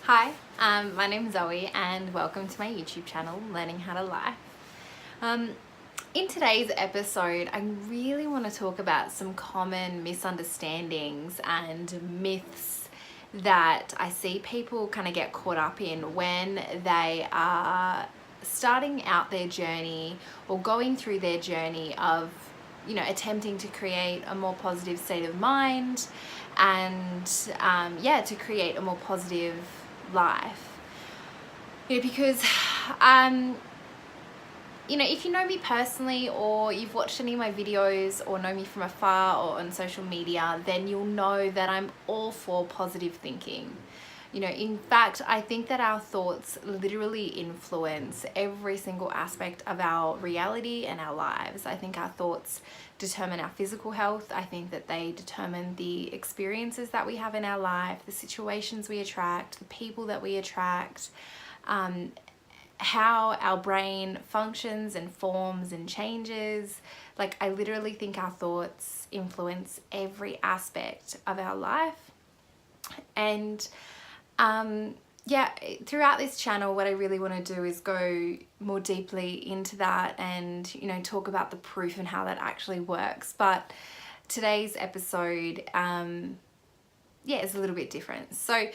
Hi, my name is Zoe and welcome to my YouTube channel, Learning How to Life. In today's episode, I really want to talk about some common misunderstandings and myths that I see people kind of get caught up in when they are starting out their journey or going through their journey of attempting to create a more positive state of mind and to create a more positive life. Because if you know me personally or you've watched any of my videos or know me from afar or on social media, then you'll know that I'm all for positive thinking. In fact, I think that our thoughts literally influence every single aspect of our reality and our lives. I think our thoughts determine our physical health. I think that they determine the experiences that we have in our life, the situations we attract, the people that we attract, how our brain functions and forms and changes. Like, I literally think our thoughts influence every aspect of our life. And throughout this channel, what I really want to do is go more deeply into that and, talk about the proof and how that actually works. But today's episode, is a little bit different. So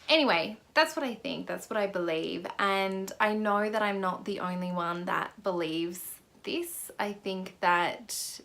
anyway, that's what I think, that's what I believe. And I know that I'm not the only one that believes this. I think that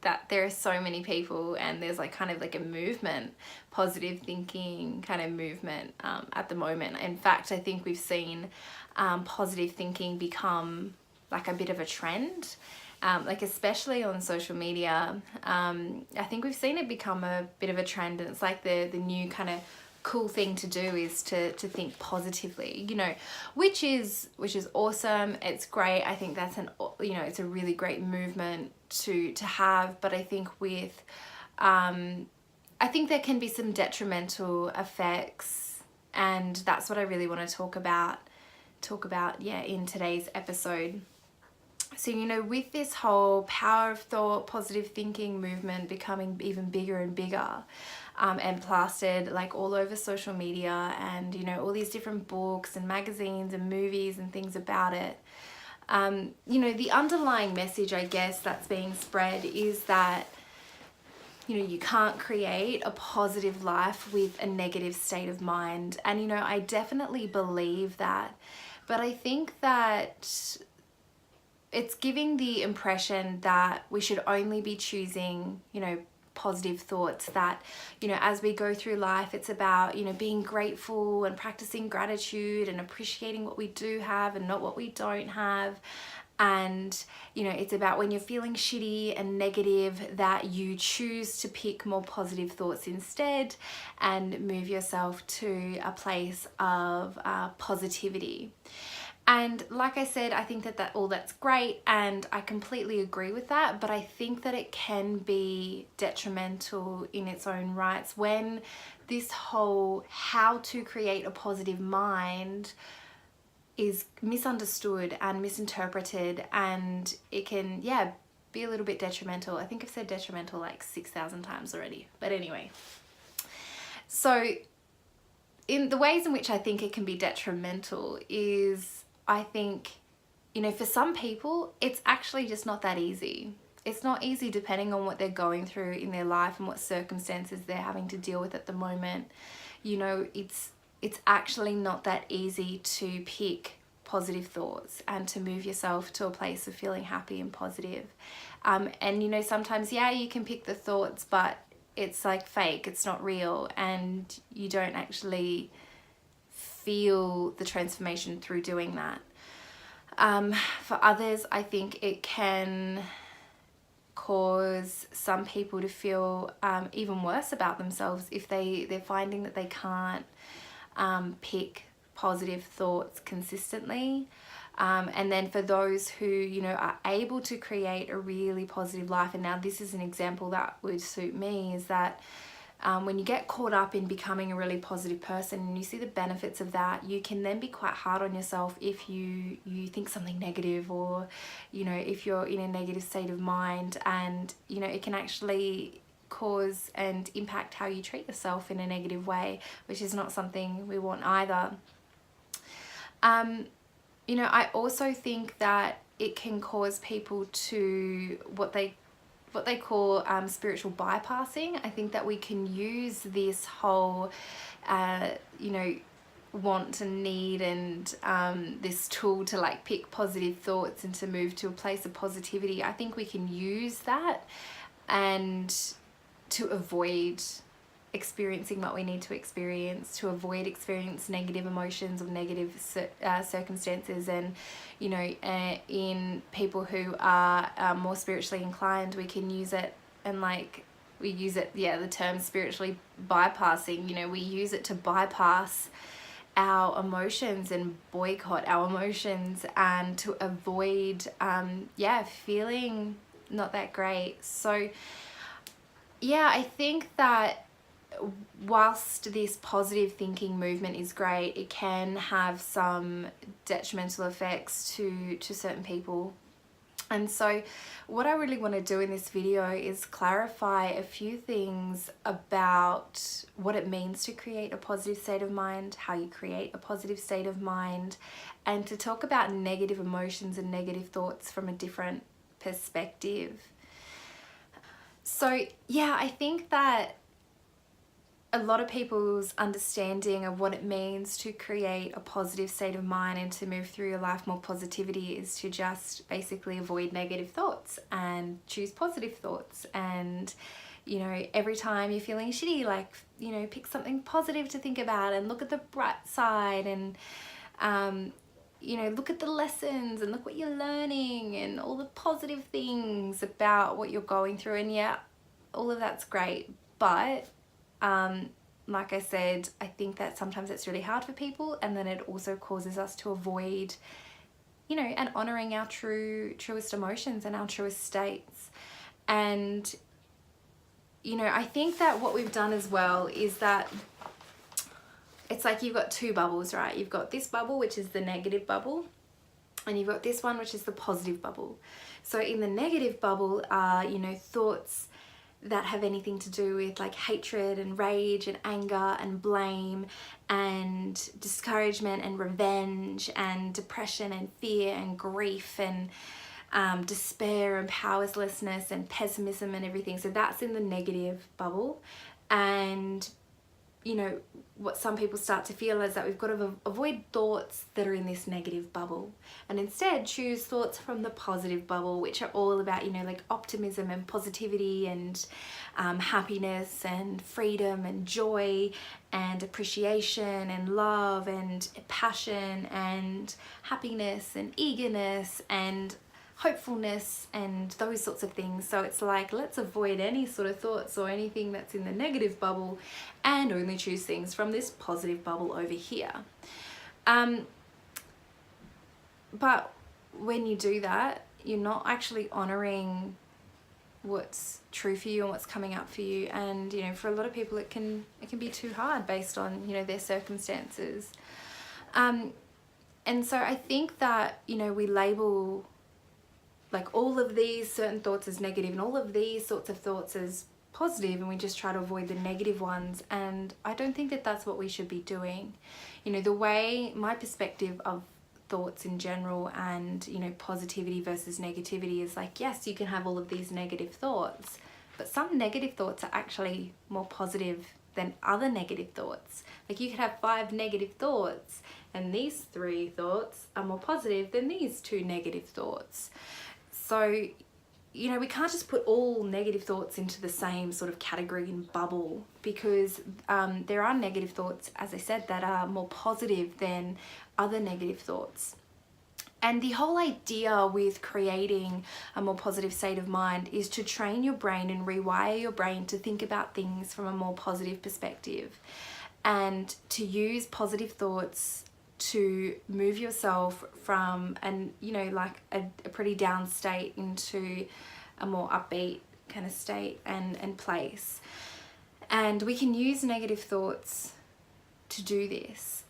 that there are so many people, and there's kind of a movement, positive thinking kind of movement at the moment. In fact, I think we've seen positive thinking become a bit of a trend, especially on social media. I think we've seen it become a bit of a trend, and it's the new kind of cool thing to do is to think positively, which is awesome. It's great. I think that's it's a really great movement to have. But I think I think there can be some detrimental effects, and that's what I really want to talk about in today's episode. So, with this whole power of thought, positive thinking movement becoming even bigger and bigger, and plastered all over social media, and all these different books and magazines and movies and things about it, the underlying message, I guess, that's being spread is that you can't create a positive life with a negative state of mind. And I definitely believe that, but I think that it's giving the impression that we should only be choosing positive thoughts, that as we go through life, it's about being grateful and practicing gratitude and appreciating what we do have and not what we don't have. And it's about when you're feeling shitty and negative, that you choose to pick more positive thoughts instead and move yourself to a place of positivity. And like I said, I think that that's great, and I completely agree with that, but I think that it can be detrimental in its own rights when this whole how to create a positive mind is misunderstood and misinterpreted, and it can be a little bit detrimental. I think I've said detrimental 6,000 times already, but anyway. So in the ways in which I think it can be detrimental is, I think, for some people, it's actually just not that easy. It's not easy depending on what they're going through in their life and what circumstances they're having to deal with at the moment. It's actually not that easy to pick positive thoughts and to move yourself to a place of feeling happy and positive. And sometimes, you can pick the thoughts, but it's fake, it's not real, and you don't actually feel the transformation through doing that. For others, I think it can cause some people to feel even worse about themselves if they're finding that they can't pick positive thoughts consistently. And then for those who are able to create a really positive life, and now this is an example that would suit me, is that when you get caught up in becoming a really positive person and you see the benefits of that, you can then be quite hard on yourself if you think something negative, or if you're in a negative state of mind, and it can actually cause and impact how you treat yourself in a negative way, which is not something we want either. You know, I also think that it can cause people to what they call spiritual bypassing. I think that we can use this whole, you know, want and need and this tool to like pick positive thoughts and to move to a place of positivity. I think we can use that and to avoid experiencing what we need to experience, to avoid experience negative emotions or negative circumstances. And you know, in people who are more spiritually inclined, we can use it, and like we use it, the term spiritually bypassing, you know, we use it to bypass our emotions and boycott our emotions and to avoid feeling not that great. So I think that whilst this positive thinking movement is great, it can have some detrimental effects to certain people. And so what I really want to do in this video is clarify a few things about what it means to create a positive state of mind, how you create a positive state of mind, and to talk about negative emotions and negative thoughts from a different perspective. So I think that a lot of people's understanding of what it means to create a positive state of mind and to move through your life more positivity is to just basically avoid negative thoughts and choose positive thoughts. And you know, every time you're feeling shitty, like, you know, pick something positive to think about and look at the bright side, and you know, look at the lessons and look what you're learning and all the positive things about what you're going through. And all of that's great, but like I said, I think that sometimes it's really hard for people, and then it also causes us to avoid, you know, and honoring our truest emotions and our truest states. And you know, I think that what we've done as well is that it's like you've got two bubbles, right? You've got this bubble, which is the negative bubble, and you've got this one, which is the positive bubble. So in the negative bubble are, you know, thoughts that have anything to do with like hatred and rage and anger and blame and discouragement and revenge and depression and fear and grief and despair and powerlessness and pessimism and everything. So that's in the negative bubble. And you know, what some people start to feel is that we've got to avoid thoughts that are in this negative bubble and instead choose thoughts from the positive bubble, which are all about, you know, like optimism and positivity and happiness and freedom and joy and appreciation and love and passion and happiness and eagerness and hopefulness and those sorts of things. So it's like, let's avoid any sort of thoughts or anything that's in the negative bubble and only choose things from this positive bubble over here. But when you do that, you're not actually honoring what's true for you and what's coming up for you. And you know, for a lot of people it can be too hard based on, you know, their circumstances. And so I think that, you know, we label like all of these certain thoughts as negative and all of these sorts of thoughts as positive, and we just try to avoid the negative ones. And I don't think that that's what we should be doing. You know, the way my perspective of thoughts in general and, you know, positivity versus negativity is like, yes, you can have all of these negative thoughts, but some negative thoughts are actually more positive than other negative thoughts. Like you could have 5 negative thoughts and these 3 thoughts are more positive than these 2 negative thoughts. So, you know, we can't just put all negative thoughts into the same sort of category and bubble, because there are negative thoughts, as I said, that are more positive than other negative thoughts. And the whole idea with creating a more positive state of mind is to train your brain and rewire your brain to think about things from a more positive perspective, and to use positive thoughts to move yourself from a pretty down state into a more upbeat kind of state and place. And we can use negative thoughts to do this.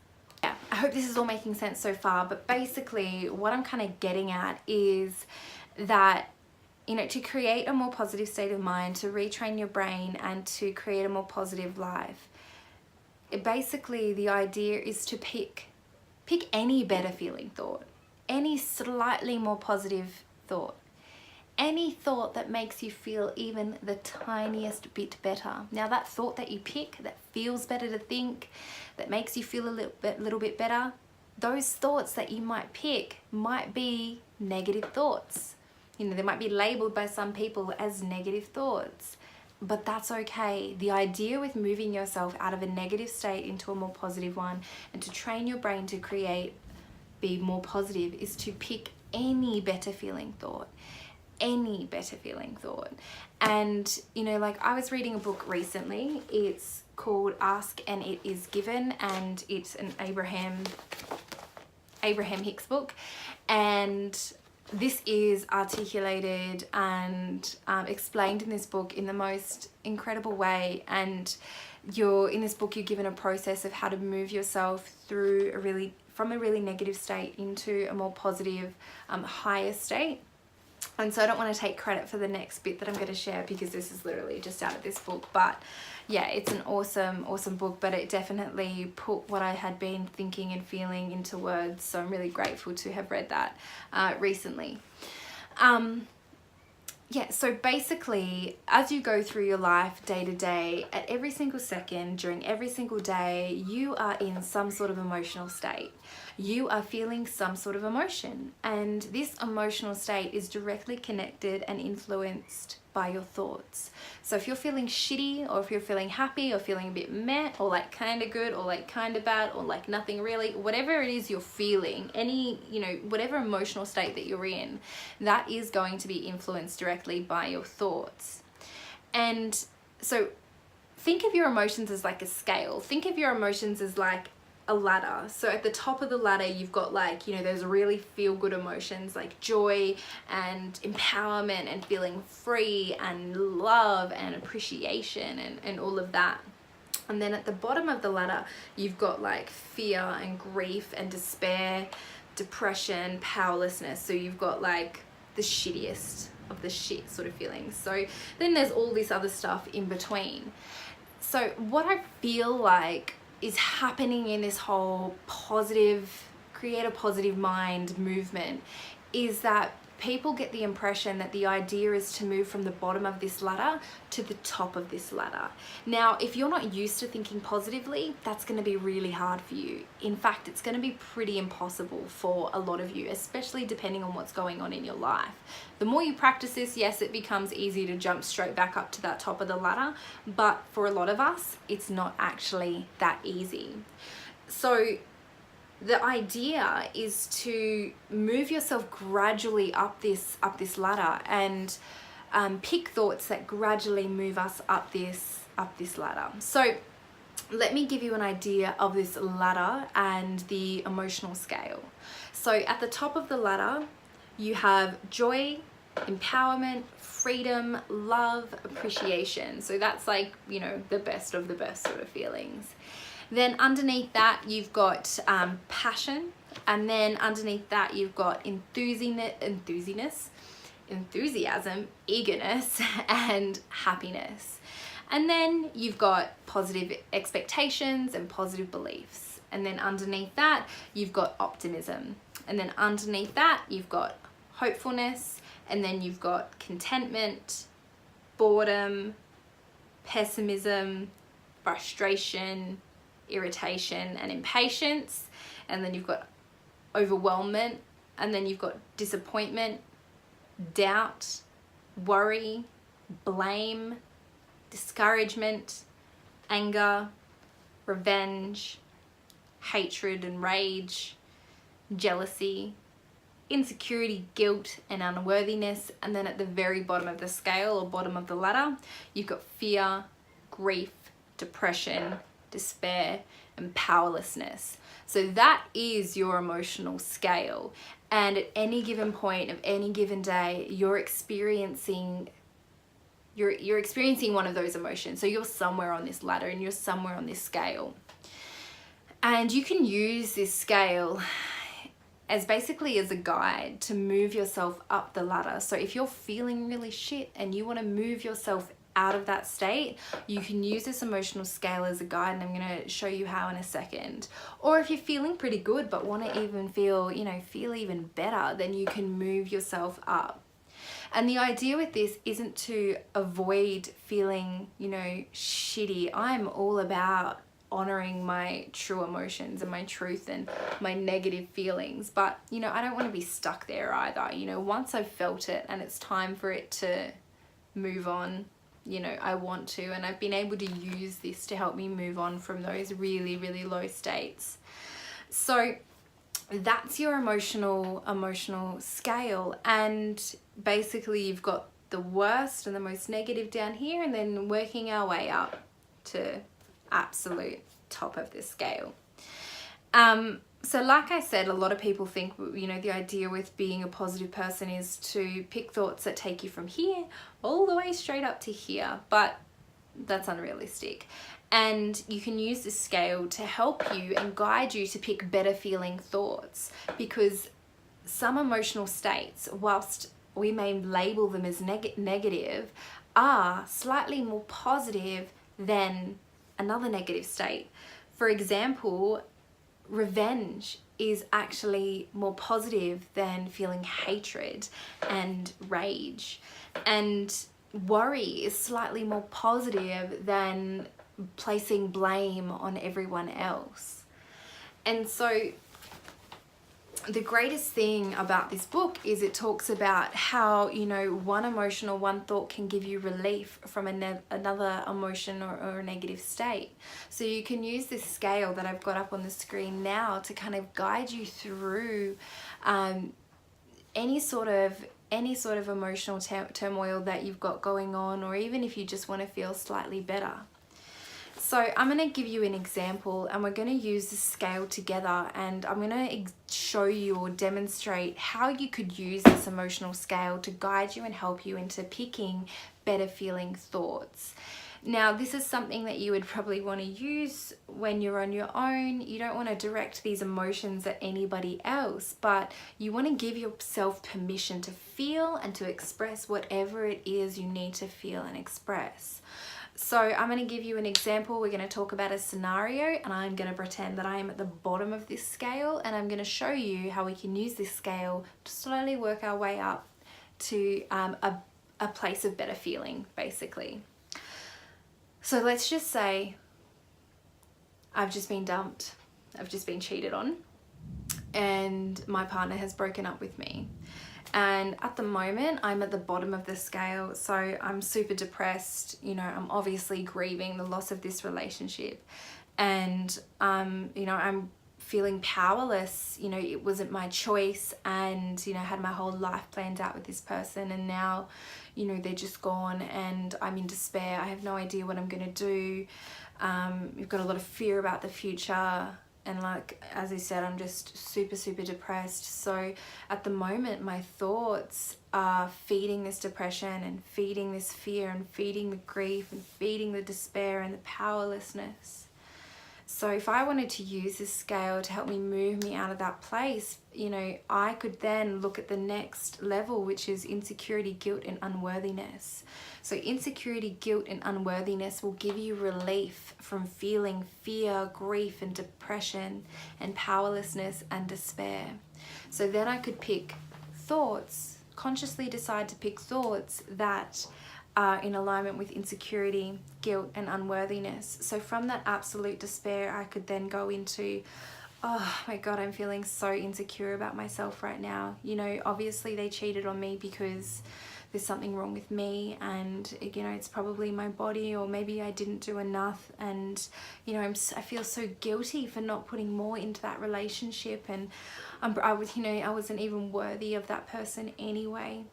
Yeah, I hope this is all making sense so far, but basically what I'm kind of getting at is that to create a more positive state of mind, to retrain your brain and to create a more positive life. Basically, the idea is to pick any better feeling thought, any slightly more positive thought, any thought that makes you feel even the tiniest bit better. Now, that thought that you pick that feels better to think, that makes you feel a little bit better, those thoughts that you might pick might be negative thoughts. They might be labeled by some people as negative thoughts, but that's okay. The idea with moving yourself out of a negative state into a more positive one and to train your brain to be more positive is to pick any better feeling thought. Any better feeling thought. And I was reading a book recently. It's called Ask and It Is Given, and it's an Abraham Hicks book, and this is articulated and explained in this book in the most incredible way. And in this book you're given a process of how to move yourself through from a really negative state into a more positive, higher state. And so I don't want to take credit for the next bit that I'm going to share, because this is literally just out of this book. But yeah, it's an awesome book, but it definitely put what I had been thinking and feeling into words. So I'm really grateful to have read that recently. So basically, as you go through your life day to day, at every single second, during every single day, you are in some sort of emotional state. You are feeling some sort of emotion, and this emotional state is directly connected and influenced by your thoughts. So if you're feeling shitty, or if you're feeling happy, or feeling a bit meh, or like kind of good, or like kind of bad, or like nothing really, whatever it is you're feeling, whatever emotional state that you're in, that is going to be influenced directly by your thoughts. And so think of your emotions as like a scale. Think of your emotions as like a ladder. So at the top of the ladder, you've got those really feel good emotions like joy and empowerment and feeling free and love and appreciation and all of that. And then at the bottom of the ladder, you've got like fear and grief and despair, depression, powerlessness. So you've got like the shittiest of the shit sort of feelings. So then there's all this other stuff in between. So what I feel like is happening in this whole create a positive mind movement is that people get the impression that the idea is to move from the bottom of this ladder to the top of this ladder. Now, if you're not used to thinking positively, that's going to be really hard for you. In fact, it's going to be pretty impossible for a lot of you, especially depending on what's going on in your life. The more you practice this, yes, it becomes easy to jump straight back up to that top of the ladder, but for a lot of us, it's not actually that easy. So the idea is to move yourself gradually up this ladder and pick thoughts that gradually move us up this ladder. So let me give you an idea of this ladder and the emotional scale. So at the top of the ladder, you have joy, empowerment, freedom, love, appreciation. So that's like, the best of the best sort of feelings. Then underneath that, you've got passion. And then underneath that, you've got enthusiasm, eagerness, and happiness. And then you've got positive expectations and positive beliefs. And then underneath that, you've got optimism. And then underneath that, you've got hopefulness. And then you've got contentment, boredom, pessimism, frustration, irritation, and impatience. And then you've got overwhelmment, and then you've got disappointment, doubt, worry, blame, discouragement, anger, revenge, hatred and rage, jealousy, insecurity, guilt, and unworthiness. And then at the very bottom of the scale, or bottom of the ladder, you've got fear, grief, depression, despair, and powerlessness. So that is your emotional scale. And at any given point of any given day, you're experiencing one of those emotions. So you're somewhere on this ladder and you're somewhere on this scale. And you can use this scale as basically as a guide to move yourself up the ladder. So if you're feeling really shit and you want to move yourself out of that state, you can use this emotional scale as a guide, and I'm going to show you how in a second. Or if you're feeling pretty good but want to even feel even better, then you can move yourself up. And the idea with this isn't to avoid feeling, shitty. I'm all about honoring my true emotions and my truth and my negative feelings. But, I don't want to be stuck there either. Once I've felt it and it's time for it to move on, I want to. And I've been able to use this to help me move on from those really, really low states. So that's your emotional scale. And basically you've got the worst and the most negative down here, and then working our way up to absolute top of the scale. So like I said, a lot of people think, the idea with being a positive person is to pick thoughts that take you from here all the way straight up to here, but that's unrealistic. And you can use this scale to help you and guide you to pick better feeling thoughts, because some emotional states, whilst we may label them as negative, are slightly more positive than another negative state. For example, revenge is actually more positive than feeling hatred and rage. And worry is slightly more positive than placing blame on everyone else. And so the greatest thing about this book is it talks about how, one emotion or one thought can give you relief from another emotion or a negative state. So you can use this scale that I've got up on the screen now to kind of guide you through any sort of emotional turmoil that you've got going on, or even if you just want to feel slightly better. So I'm going to give you an example, and we're going to use the scale together, and I'm going to show you or demonstrate how you could use this emotional scale to guide you and help you into picking better feeling thoughts. Now, this is something that you would probably want to use when you're on your own. You don't want to direct these emotions at anybody else, but you want to give yourself permission to feel and to express whatever it is you need to feel and express. So I'm going to give you an example. We're going to talk about a scenario, and I'm going to pretend that I am at the bottom of this scale, and I'm going to show you how we can use this scale to slowly work our way up to a place of better feeling, basically. So let's just say I've just been dumped. I've just been cheated on, and my partner has broken up with me. And at the moment, I'm at the bottom of the scale, so I'm super depressed. I'm obviously grieving the loss of this relationship, and I'm feeling powerless. It wasn't my choice, and I had my whole life planned out with this person, and now they're just gone, and I'm in despair. I have no idea what I'm gonna do. You've got a lot of fear about the future. And as I said, I'm just super, super depressed. So at the moment, my thoughts are feeding this depression and feeding this fear and feeding the grief and feeding the despair and the powerlessness. So if I wanted to use this scale to help me move me out of that place, I could then look at the next level, which is insecurity, guilt, and unworthiness. So insecurity, guilt, and unworthiness will give you relief from feeling fear, grief, and depression, and powerlessness and despair. So then I could pick thoughts, consciously decide to pick thoughts that are in alignment with insecurity, guilt, and unworthiness. So from that absolute despair, I could then go into, oh my God, I'm feeling so insecure about myself right now. Obviously they cheated on me because there's something wrong with me, and it's probably my body, or maybe I didn't do enough, and I feel so guilty for not putting more into that relationship, and I wasn't even worthy of that person anyway.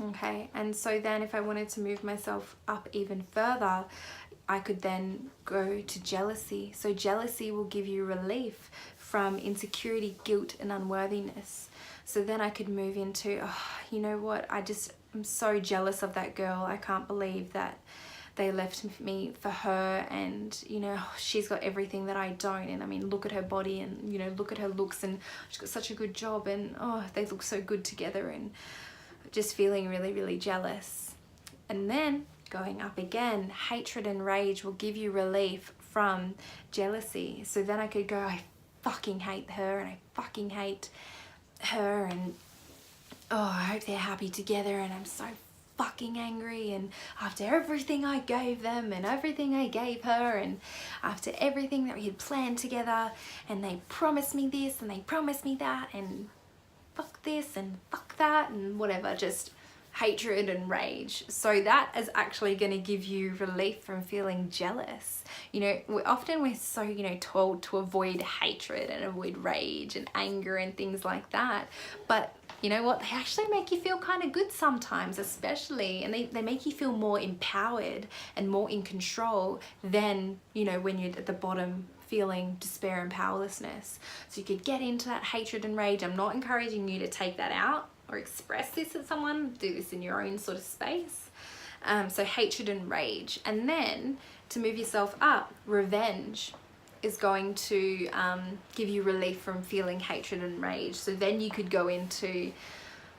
Okay, and so then if I wanted to move myself up even further, I could then go to jealousy. So jealousy will give you relief from insecurity, guilt, and unworthiness. So then I could move into, I'm so jealous of that girl. I can't believe that they left me for her, and you know, she's got everything that I don't, and I mean, look at her body, and you know, look at her looks, and she's got such a good job, and oh, they look so good together, and just feeling really, really jealous. And then going up again, hatred and rage will give you relief from jealousy. So then I could go, I fucking hate her, and I fucking hate her, and oh, I hope they're happy together, and I'm so fucking angry, and after everything I gave them and everything I gave her, and after everything that we had planned together, and they promised me this and they promised me that, and fuck this and fuck that and whatever, just hatred and rage. So that is actually going to give you relief from feeling jealous. You know, we're so, you know, told to avoid hatred and avoid rage and anger and things like that, but you know what, they actually make you feel kind of good sometimes, especially, and they make you feel more empowered and more in control than, you know, when you're at the bottom feeling despair and powerlessness. So you could get into that hatred and rage. I'm not encouraging you to take that out or express this at someone. Do this in your own sort of space. So hatred and rage. And then to move yourself up, revenge is going to give you relief from feeling hatred and rage. So then you could go into,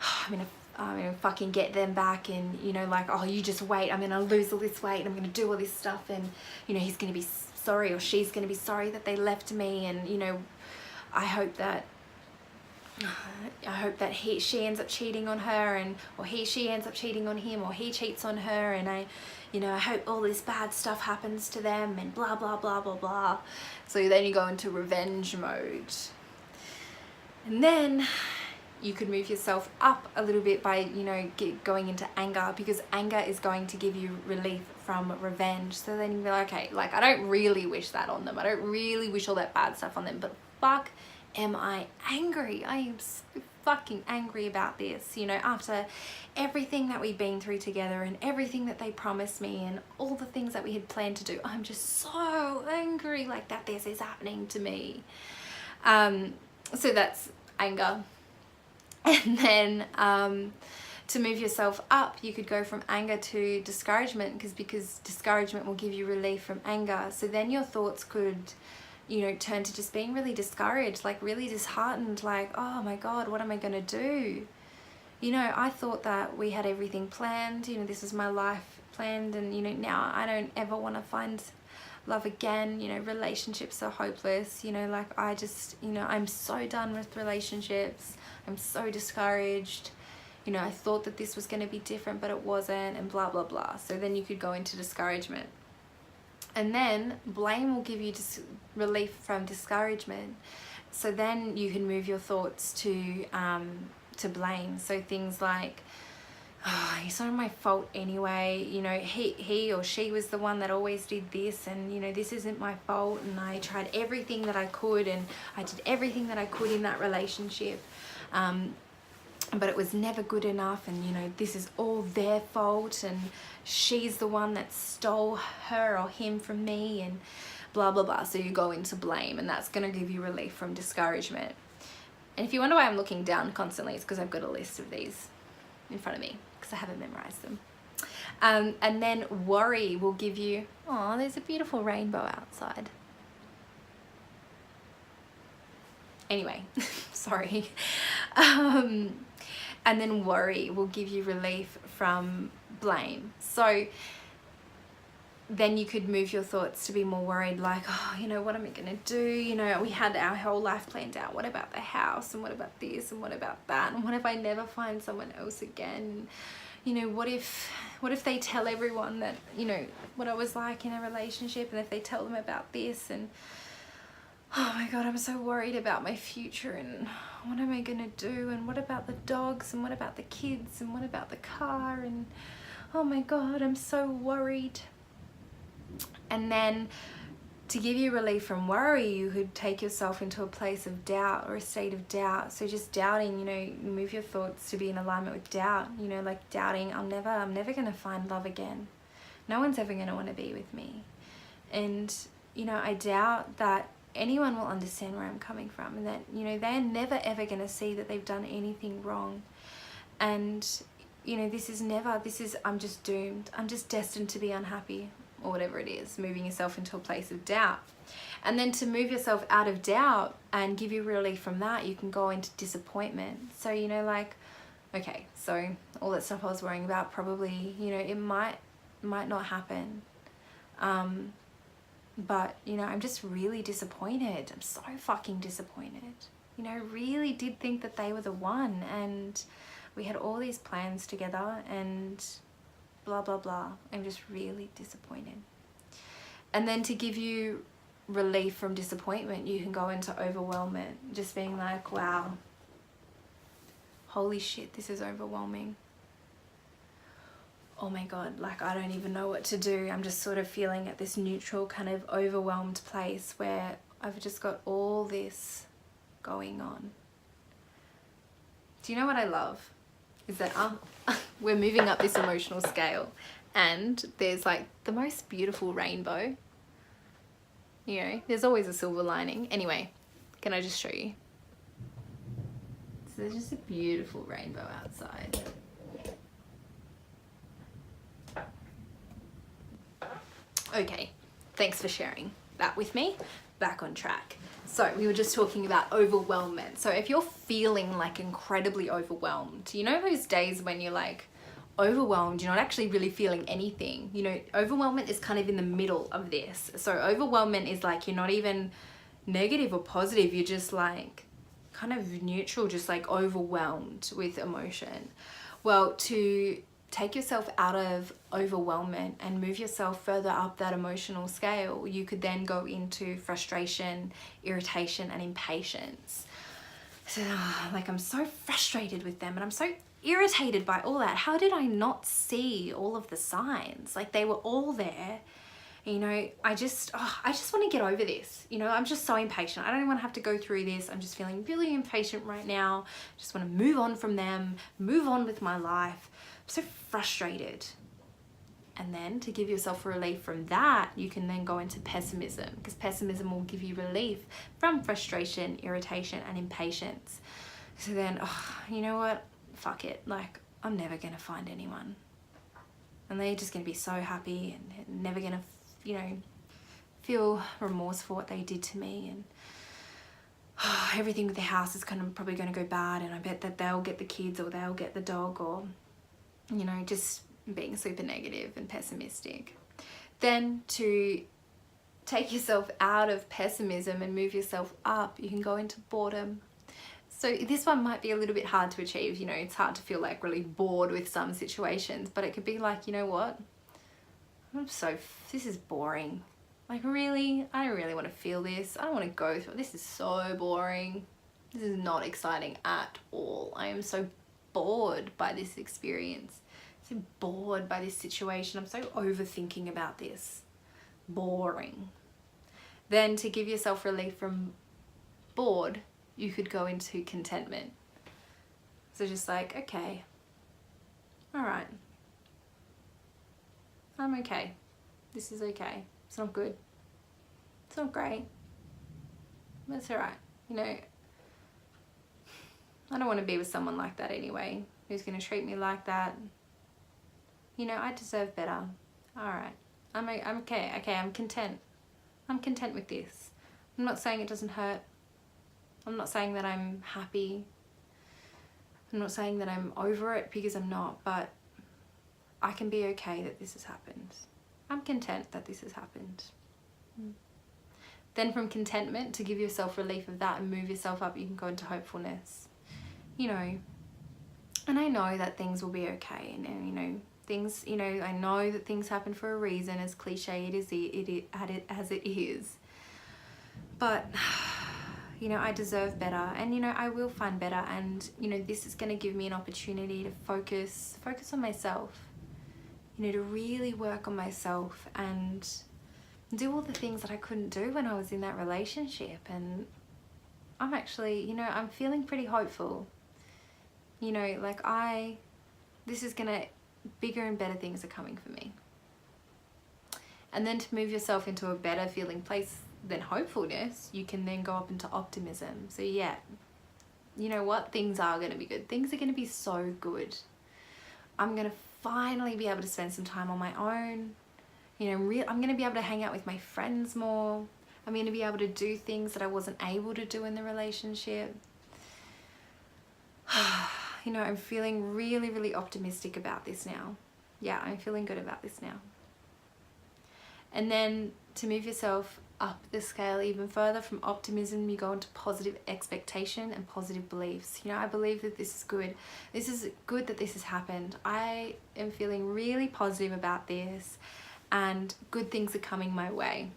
oh, I'm gonna fucking get them back, and you know, like, oh, you just wait, I'm gonna lose all this weight, and I'm gonna do all this stuff, and you know, he's gonna be sorry, or she's gonna be sorry that they left me, and you know, I hope that she ends up cheating on her, and or she ends up cheating on him, or he cheats on her, and I hope all this bad stuff happens to them, and blah blah blah blah blah. So then you go into revenge mode, and then you could move yourself up a little bit by, you know, going into anger, because anger is going to give you relief from revenge. So then you'll be like, okay, like, I don't really wish that on them, I don't really wish all that bad stuff on them, but fuck, am I angry? I am so fucking angry about this, you know, after everything that we've been through together, and everything that they promised me, and all the things that we had planned to do. I'm just so angry, like, that this is happening to me. So that's anger. And then to move yourself up, you could go from anger to discouragement, because discouragement will give you relief from anger. So then your thoughts could, you know, turn to just being really discouraged, like really disheartened, like, oh my God, what am I gonna do? You know, I thought that we had everything planned, you know, this is my life planned, and you know, now I don't ever want to find love again, you know, relationships are hopeless, you know, like, I just, you know, I'm so done with relationships, I'm so discouraged, you know, I thought that this was going to be different, but it wasn't, and blah blah blah. So then you could go into discouragement. And then blame will give you relief from discouragement. So then you can move your thoughts to blame. So things like, oh, it's not my fault anyway, you know, he or she was the one that always did this, and you know, this isn't my fault, and I tried everything that I could, and I did everything that I could in that relationship, but it was never good enough, and you know, this is all their fault, and she's the one that stole her or him from me, and blah blah blah. So you go into blame, and that's going to give you relief from discouragement. And if you wonder why I'm looking down constantly, it's because I've got a list of these in front of me, because I haven't memorized them. And then worry will give you, oh, there's a beautiful rainbow outside. Anyway, sorry. And then worry will give you relief from blame. So then you could move your thoughts to be more worried, like, oh, you know, what am I going to do? You know, we had our whole life planned out. What about the house? And what about this? And what about that? And what if I never find someone else again? You know, what if they tell everyone that, you know, what I was like in a relationship, and if they tell them about this, and oh my God, I'm so worried about my future, and what am I gonna do, and what about the dogs, and what about the kids, and what about the car, and oh my God, I'm so worried. And then to give you relief from worry, you could take yourself into a place of doubt, or a state of doubt. So just doubting, you know, move your thoughts to be in alignment with doubt, you know, like doubting, I'm never gonna find love again. No one's ever gonna want to be with me. And, you know, I doubt that anyone will understand where I'm coming from, and that, you know, they're never ever going to see that they've done anything wrong. And you know, I'm just doomed. I'm just destined to be unhappy, or whatever it is, moving yourself into a place of doubt. And then to move yourself out of doubt and give you relief from that, you can go into disappointment. So, you know, like, okay, so all that stuff I was worrying about, probably, you know, it might not happen. But, you know, I'm just really disappointed. I'm so fucking disappointed. You know, I really did think that they were the one, and we had all these plans together, and blah, blah, blah. I'm just really disappointed. And then to give you relief from disappointment, you can go into overwhelmment, just being like, wow, holy shit, this is overwhelming. Oh my God, like, I don't even know what to do. I'm just sort of feeling at this neutral kind of overwhelmed place where I've just got all this going on. Do you know what I love? Is that we're moving up this emotional scale, and there's like the most beautiful rainbow. You know, there's always a silver lining. Anyway, can I just show you? So there's just a beautiful rainbow outside. Okay, thanks for sharing that with me. Back on track. So we were just talking about overwhelmment. So if you're feeling like incredibly overwhelmed, you know those days when you're like overwhelmed, you're not actually really feeling anything. You know, overwhelmment is kind of in the middle of this. So overwhelmment is like you're not even negative or positive, you're just like kind of neutral, just like overwhelmed with emotion. Well, to take yourself out of overwhelmment and move yourself further up that emotional scale, you could then go into frustration, irritation, and impatience. So, like, I'm so frustrated with them, and I'm so irritated by all that. How did I not see all of the signs? Like, they were all there. You know, I just want to get over this. You know, I'm just so impatient. I don't want to have to go through this. I'm just feeling really impatient right now. Just want to move on from them, move on with my life. I'm so frustrated. And then to give yourself relief from that, you can then go into pessimism, because pessimism will give you relief from frustration, irritation, and impatience. So then, you know what? Fuck it. Like, I'm never going to find anyone. And they're just going to be so happy and never going to, you know, feel remorse for what they did to me. And everything with the house is kind of probably going to go bad. And I bet that they'll get the kids, or they'll get the dog, or, you know, just being super negative and pessimistic. Then to take yourself out of pessimism and move yourself up, you can go into boredom. So this one might be a little bit hard to achieve. You know, it's hard to feel like really bored with some situations, but it could be like, you know what? This is boring. Like, really? I don't really want to feel this. I don't want to go through. This is so boring. This is not exciting at all. I am so bored by this experience. So bored by this situation. I'm so overthinking about this. Boring. Then to give yourself relief from bored, you could go into contentment. So just like, okay, all right, I'm okay. This is okay. It's not good. It's not great. That's all right. You know, I don't want to be with someone like that anyway, who's going to treat me like that. You know, I deserve better. All right. I'm okay. Okay, I'm content. I'm content with this. I'm not saying it doesn't hurt. I'm not saying that I'm happy. I'm not saying that I'm over it, because I'm not, but I can be okay that this has happened. I'm content that this has happened. Then from contentment, to give yourself relief of that and move yourself up, you can go into hopefulness. You know, and I know that things will be okay, and you know, things, you know, I know that things happen for a reason, as cliche as it is. But you know, I deserve better, and you know, I will find better, and you know, this is going to give me an opportunity to focus on myself, you know, to really work on myself and do all the things that I couldn't do when I was in that relationship. And I'm actually, you know, I'm feeling pretty hopeful, you know, like this is gonna, bigger and better things are coming for me. And then to move yourself into a better feeling place than hopefulness, you can then go up into optimism. So yeah, you know what? Things are going to be good. Things are going to be so good. I'm going to finally be able to spend some time on my own. You know, I'm going to be able to hang out with my friends more. I'm going to be able to do things that I wasn't able to do in the relationship. You know, I'm feeling really, really optimistic about this now. Yeah, I'm feeling good about this now. And then to move yourself up the scale even further from optimism, you go into positive expectation and positive beliefs. You know, I believe that this is good. This is good that this has happened. I am feeling really positive about this, and good things are coming my way.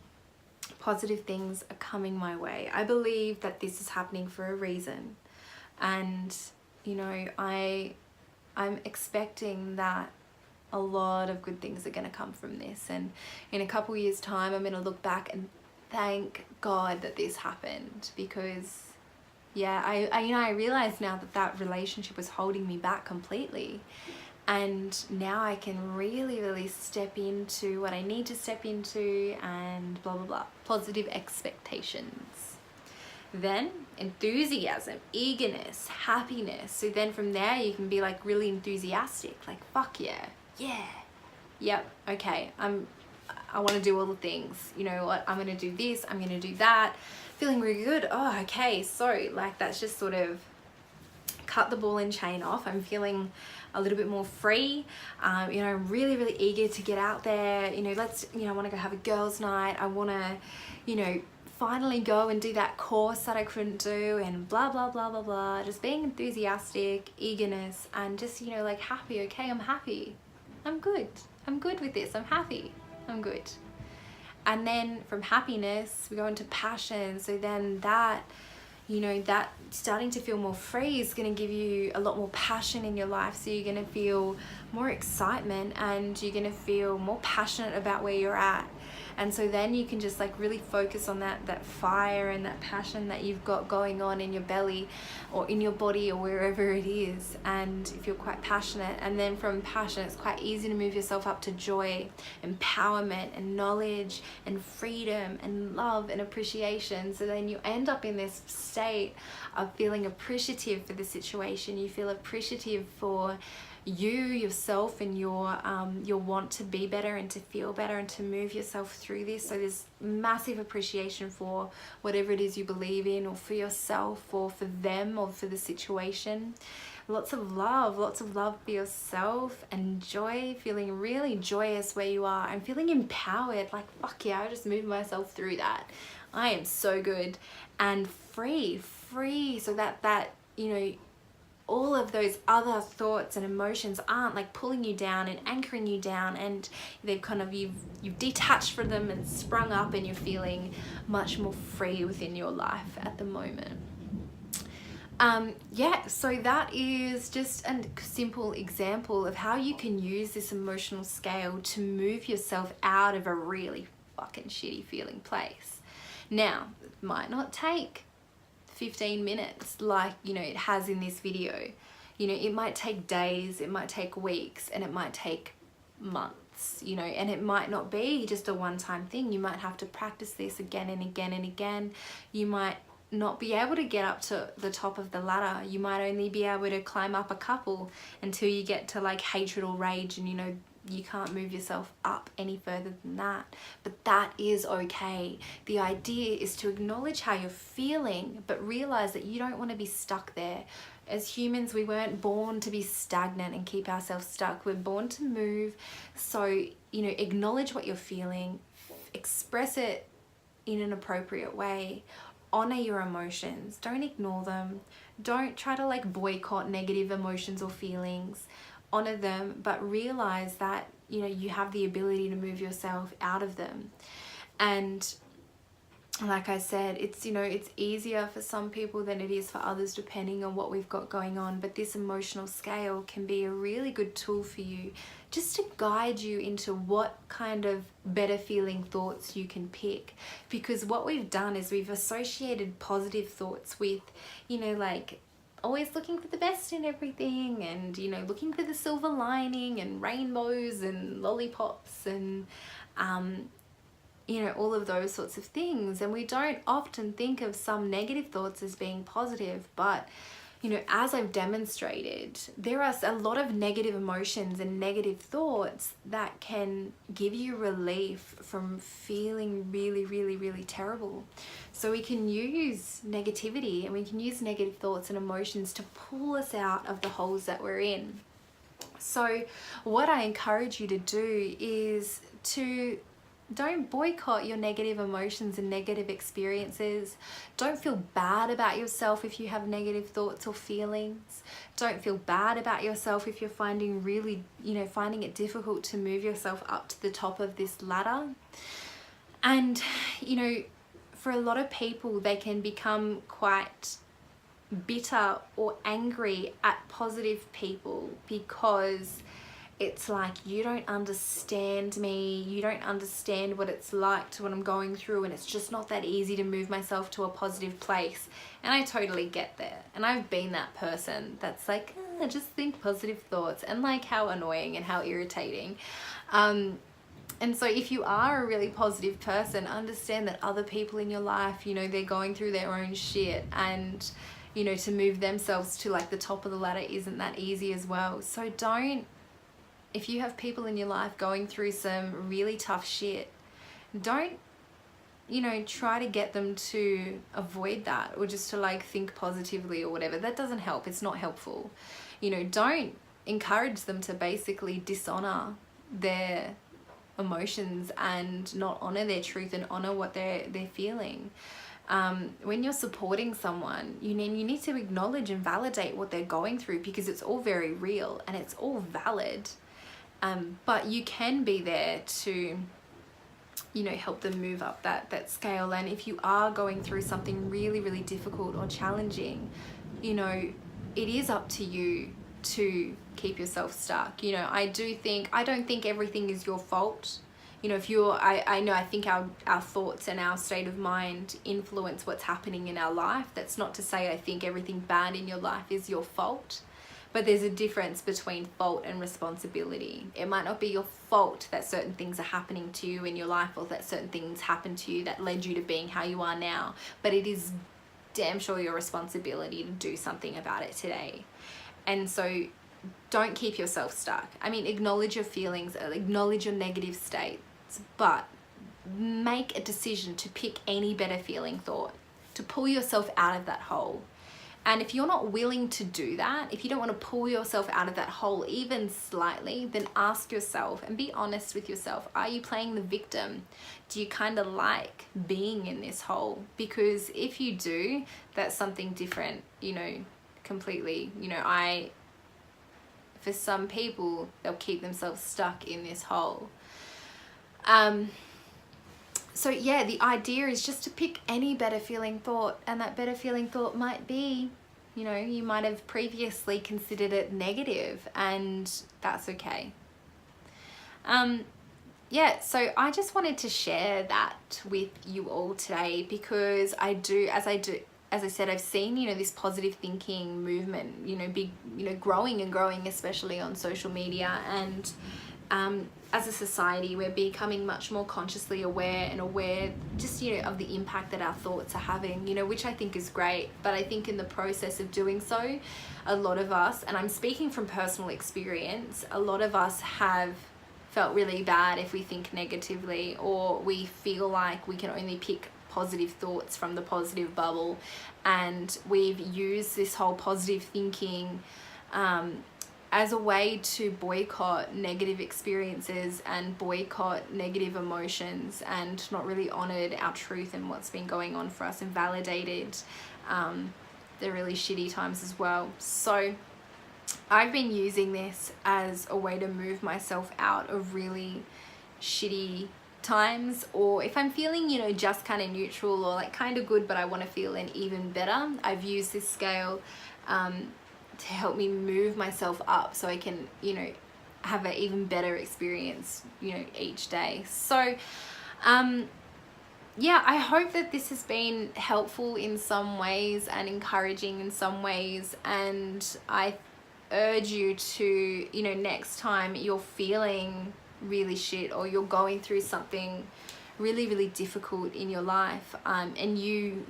Positive things are coming my way. I believe that this is happening for a reason. And, you know, I'm expecting that a lot of good things are going to come from this, and in a couple years time I'm going to look back and thank God that this happened, because yeah, I realize now that relationship was holding me back completely, and now I can really step into what I need to step into, and blah blah blah. Positive expectations. Then enthusiasm, eagerness, happiness. So then from there you can be like really enthusiastic, like fuck yeah, yep, okay, I want to do all the things, you know what, I'm going to do this, I'm going to do that, feeling really good. Oh, okay, so like that's just sort of cut the ball and chain off. I'm feeling a little bit more free. You know, I'm really eager to get out there. You know, I want to go have a girls' night. I want to, you know, finally go and do that course that I couldn't do, and blah blah blah blah blah. Just being enthusiastic, eagerness, and just, you know, like happy. Okay, I'm happy. I'm good with this. I'm happy. I'm good. And then from happiness we go into passion. So then that, you know, that starting to feel more free is going to give you a lot more passion in your life. So you're going to feel more excitement, and you're going to feel more passionate about where you're at. And so then you can just like really focus on that fire and that passion that you've got going on in your belly or in your body or wherever it is, and if you're quite passionate. And then from passion it's quite easy to move yourself up to joy, empowerment and knowledge and freedom and love and appreciation. So then you end up in this state of feeling appreciative for the situation. You feel appreciative for yourself and your want to be better and to feel better and to move yourself through this. So there's massive appreciation for whatever it is you believe in, or for yourself, or for them, or for the situation. Lots of love for yourself, and joy, feeling really joyous where you are. I'm feeling empowered, like fuck yeah, I just moved myself through that. I am so good. And free, so that you know, all of those other thoughts and emotions aren't like pulling you down and anchoring you down, and they've kind of, you've detached from them and sprung up, and you're feeling much more free within your life at the moment. Yeah, so that is just a simple example of how you can use this emotional scale to move yourself out of a really fucking shitty feeling place. Now, it might not take 15 minutes like, you know, it has in this video. You know, it might take days, it might take weeks, and it might take months, you know, and it might not be just a one-time thing. You might have to practice this again and again and again. You might not be able to get up to the top of the ladder. You might only be able to climb up a couple until you get to like hatred or rage, and you know, you can't move yourself up any further than that. But that is okay. The idea is to acknowledge how you're feeling, but realize that you don't want to be stuck there. As humans, we weren't born to be stagnant and keep ourselves stuck. We're born to move. So, you know, acknowledge what you're feeling, express it in an appropriate way, honor your emotions, don't ignore them, don't try to like boycott negative emotions or feelings. Honor them, but realize that, you know, you have the ability to move yourself out of them. And like I said, it's, you know, it's easier for some people than it is for others depending on what we've got going on. But this emotional scale can be a really good tool for you, just to guide you into what kind of better feeling thoughts you can pick. Because what we've done is we've associated positive thoughts with, you know, like always looking for the best in everything, and, you know, looking for the silver lining and rainbows and lollipops and you know, all of those sorts of things. And we don't often think of some negative thoughts as being positive, but you know, as I've demonstrated, there are a lot of negative emotions and negative thoughts that can give you relief from feeling really, really, really terrible. So we can use negativity and we can use negative thoughts and emotions to pull us out of the holes that we're in. So what I encourage you to do is to don't boycott your negative emotions and negative experiences. Don't feel bad about yourself if you have negative thoughts or feelings. Don't feel bad about yourself if you're finding it difficult to move yourself up to the top of this ladder. And, you know, for a lot of people, they can become quite bitter or angry at positive people because it's like, you don't understand me, you don't understand what it's like to what I'm going through, and it's just not that easy to move myself to a positive place. And I totally get that. And I've been that person that's like, just think positive thoughts, and like how annoying and how irritating. And so if you are a really positive person, understand that other people in your life, you know, they're going through their own shit, and you know, to move themselves to like the top of the ladder isn't that easy as well. So if you have people in your life going through some really tough shit, don't, you know, try to get them to avoid that or just to like think positively or whatever. That doesn't help. It's not helpful. You know, don't encourage them to basically dishonor their emotions and not honor their truth and honor what they're feeling. When you're supporting someone, you need to acknowledge and validate what they're going through, because it's all very real and it's all valid. But you can be there to, you know, help them move up that scale. And if you are going through something really, really difficult or challenging, you know, it is up to you to keep yourself stuck. You know, I don't think everything is your fault. You know, I think our thoughts and our state of mind influence what's happening in our life. That's not to say I think everything bad in your life is your fault. But there's a difference between fault and responsibility. It might not be your fault that certain things are happening to you in your life, or that certain things happened to you that led you to being how you are now. But it is damn sure your responsibility to do something about it today. And so don't keep yourself stuck. I mean, acknowledge your feelings, acknowledge your negative states, but make a decision to pick any better feeling thought, to pull yourself out of that hole. And if you're not willing to do that, if you don't want to pull yourself out of that hole even slightly, then ask yourself and be honest with yourself. Are you playing the victim? Do you kind of like being in this hole? Because if you do, that's something different, you know, completely. You know, for some people, they'll keep themselves stuck in this hole. So yeah, the idea is just to pick any better feeling thought, and that better feeling thought might be, you know, you might have previously considered it negative, and that's okay. Yeah, so I just wanted to share that with you all today, because as I said, I've seen, you know, this positive thinking movement, you know, growing and growing, especially on social media. And as a society, we're becoming much more consciously aware just, you know, of the impact that our thoughts are having, you know, which I think is great. But I think in the process of doing so, a lot of us, and I'm speaking from personal experience, a lot of us have felt really bad if we think negatively, or we feel like we can only pick positive thoughts from the positive bubble. And we've used this whole positive thinking as a way to boycott negative experiences and boycott negative emotions, and not really honored our truth and what's been going on for us, and validated the really shitty times as well. So I've been using this as a way to move myself out of really shitty times, or if I'm feeling, you know, just kind of neutral or like kind of good but I want to feel an even better, I've used this scale to help me move myself up so I can, you know, have an even better experience, you know, each day. So yeah, I hope that this has been helpful in some ways and encouraging in some ways, and I urge you to, you know, next time you're feeling really shit, or you're going through something really, really difficult in your life, and you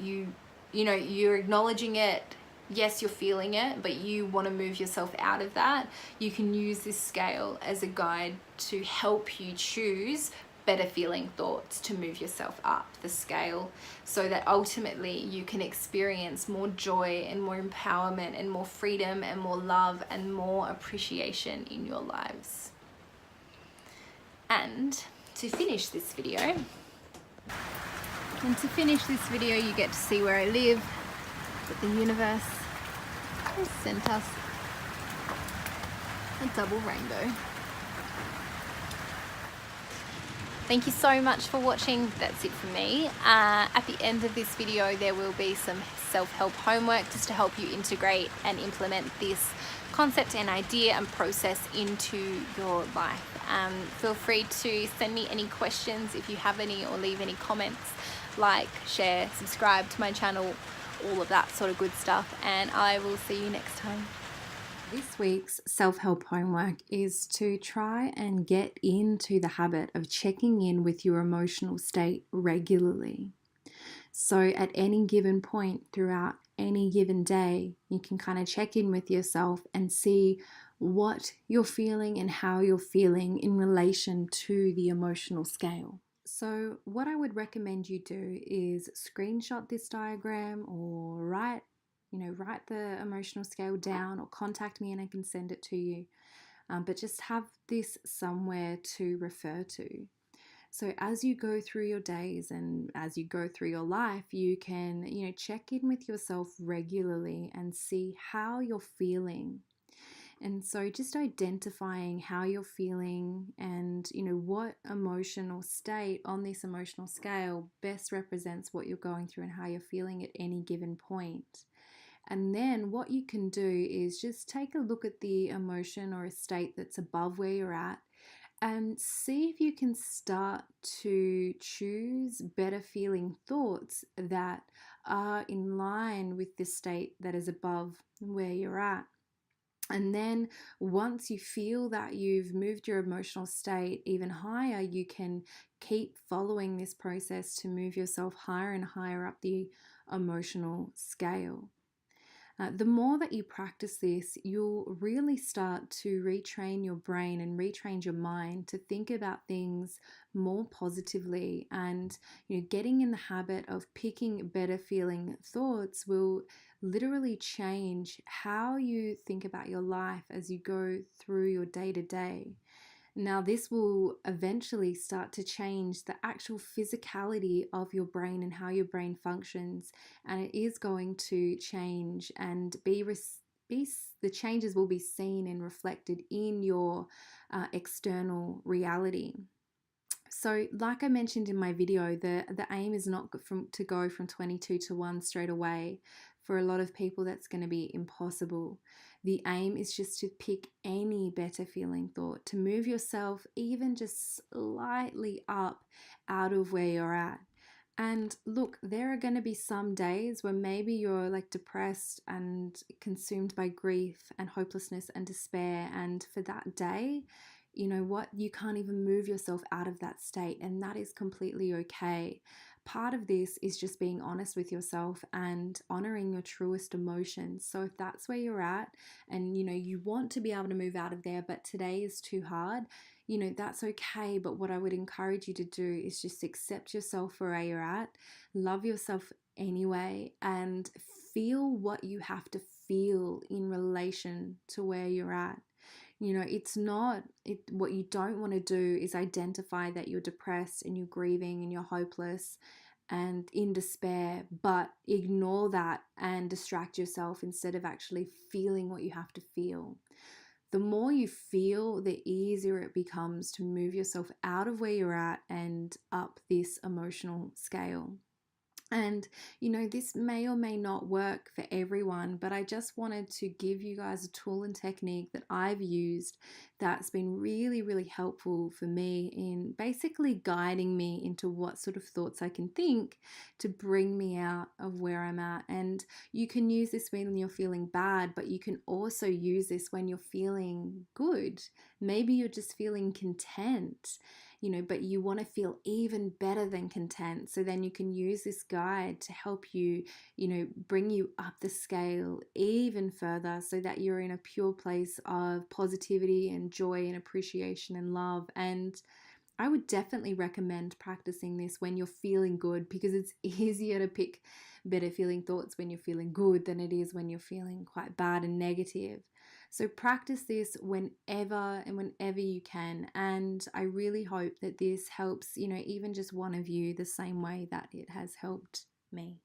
know, you're acknowledging it, yes, you're feeling it, but you want to move yourself out of that, you can use this scale as a guide to help you choose better feeling thoughts to move yourself up the scale, so that ultimately you can experience more joy and more empowerment and more freedom and more love and more appreciation in your lives. And to finish this video, you get to see where I live, that the universe has sent us a double rainbow. Thank you so much for watching. That's it from me. At the end of this video, there will be some self-help homework just to help you integrate and implement this concept and idea and process into your life. Feel free to send me any questions if you have any, or leave any comments. Like, share, subscribe to my channel, all of that sort of good stuff, and I will see you next time. This week's self-help homework is to try and get into the habit of checking in with your emotional state regularly. So at any given point throughout any given day, you can kind of check in with yourself and see what you're feeling and how you're feeling in relation to the emotional scale. So what I would recommend you do is screenshot this diagram, or write the emotional scale down, or contact me and I can send it to you. But just have this somewhere to refer to. So as you go through your days and as you go through your life, you can, check in with yourself regularly and see how you're feeling. And so just identifying how you're feeling and, what emotional state on this emotional scale best represents what you're going through and how you're feeling at any given point. And then what you can do is just take a look at the emotion or a state that's above where you're at, and see if you can start to choose better feeling thoughts that are in line with the state that is above where you're at. And then once you feel that you've moved your emotional state even higher, you can keep following this process to move yourself higher and higher up the emotional scale. The more that you practice this, you'll really start to retrain your brain and retrain your mind to think about things more positively. And getting in the habit of picking better feeling thoughts will literally change how you think about your life as you go through your day to day. Now, this will eventually start to change the actual physicality of your brain and how your brain functions, and it is going to change and the changes will be seen and reflected in your external reality. So like I mentioned in my video, the aim is not to go from 22 to 1 straight away. For a lot of people, that's going to be impossible. The aim is just to pick any better feeling thought, to move yourself even just slightly up out of where you're at. And look, there are going to be some days where maybe you're like depressed and consumed by grief and hopelessness and despair. And for that day, you know what? You can't even move yourself out of that state, and that is completely okay. Part of this is just being honest with yourself and honoring your truest emotions. So if that's where you're at and you want to be able to move out of there, but today is too hard, that's okay. But what I would encourage you to do is just accept yourself for where you're at, love yourself anyway, and feel what you have to feel in relation to where you're at. It's not what you don't want to do is identify that you're depressed and you're grieving and you're hopeless and in despair, but ignore that and distract yourself instead of actually feeling what you have to feel. The more you feel, the easier it becomes to move yourself out of where you're at and up this emotional scale. And this may or may not work for everyone, but I just wanted to give you guys a tool and technique that I've used that's been really, really helpful for me in basically guiding me into what sort of thoughts I can think to bring me out of where I'm at. And you can use this when you're feeling bad, but you can also use this when you're feeling good. Maybe you're just feeling content. but you want to feel even better than content. So then you can use this guide to help you, bring you up the scale even further so that you're in a pure place of positivity and joy and appreciation and love. And I would definitely recommend practicing this when you're feeling good, because it's easier to pick better feeling thoughts when you're feeling good than it is when you're feeling quite bad and negative. So practice this whenever you can. And I really hope that this helps, even just one of you the same way that it has helped me.